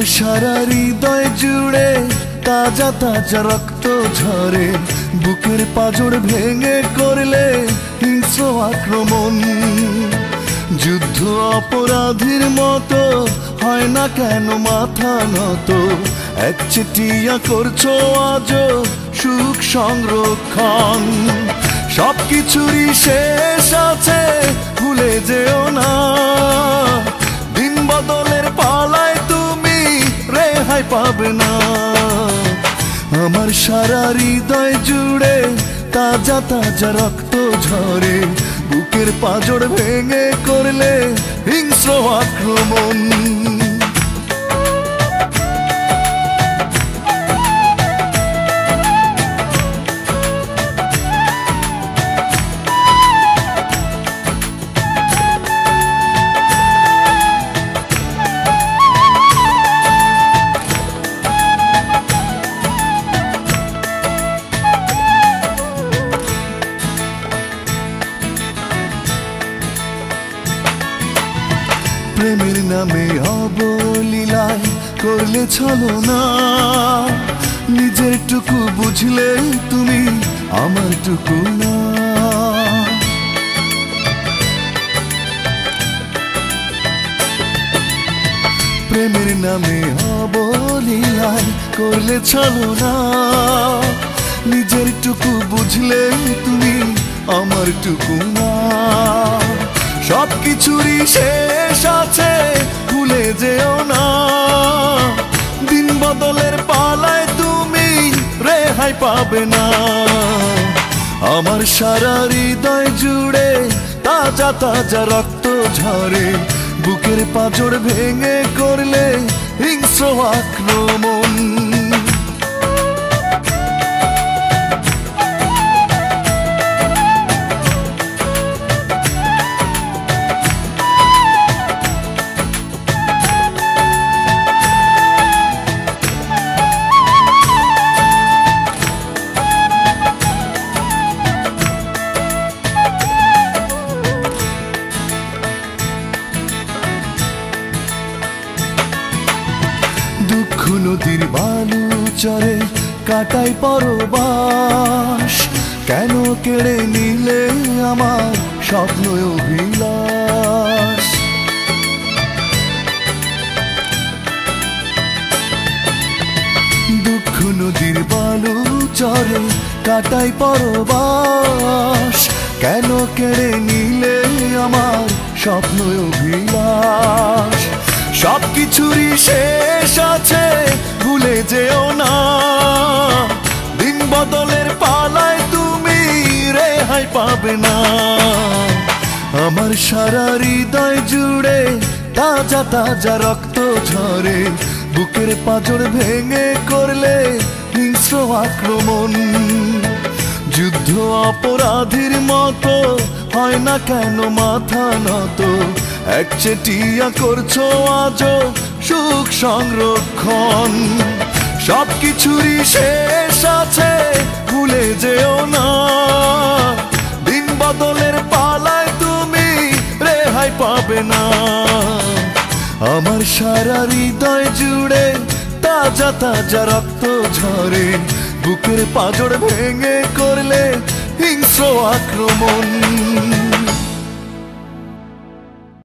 সারা হৃদয় জুড়ে তাজা তাজা রক্ত ঝরে, বুকের পাঁজর ভেঙে করলে হিংস্র আক্রমণ। যুদ্ধ অপরাধীর মতো হয় না কেন মাথা নত, একচেটিয়া করছো আজও সুখ সংরক্ষণ। সবকিছুরই শেষ আছে, ভুলে যেও না, দিন বদলের পালায় তুমি রেহাই পাবে না। আমার সারা হৃদয় জুড়ে তাজা তাজা রক্ত ঝরে, বুকের পাঁজর ভেঙে করলে হিংস্র আক্রমণ। প্রেমের নামে অবলীলায় করলে ছলনা, নিজের টুকু বুঝলে তুমি আমার টুকু না। প্রেমের নামে অবলীলায় করলে ছলনা, নিজের টুকু বুঝলে তুমি আমার টুকু না। সবকিছুরই শেষ আছে, ভুলে যেও না, দিন বদলের পালায় তুমি রেহাই পাবে না। আমার সারা হৃদয় জুড়ে তাজা তাজা রক্ত ঝরে, বুকের পাঁজর ভেঙে করলে হিংস্র আক্রমণ। দুঃখ নদীর বালু চরে কাটাই পরবাস, কেন কেড়ে নিলে আমার স্বপ্ন অভিলাষ। দুঃখ নদীর বালু চরে কাটাই পরবাস, কেন কেড়ে নিলে আমার স্বপ্ন অভিলাষ। সবকিছুরই শেষ আছে, ভুলে যেও না, দিন বদলের পালায় তুমি রেহাই পাবে না। আমার সারা হৃদয় জুড়ে তাজা তাজা রক্ত ঝরে, বুকের পাঁজর ভেঙে করলে হিংস্র আক্রমণ। যুদ্ধ অপরাধীর মতো হয় না কেন মাথা নত, একচেটিয়া করছো আজও সুখ সংরক্ষণ। সবকিছুরই শেষ আছে, ভুলে যেও না, দিন বদলের পালায় তুমি রেহাই পাবে না। আমার সারা হৃদয় জুড়ে তাজা তাজা রক্ত ঝরে, বুকের পাঁজর ভেঙে করলে হিংস্র আক্রমণ।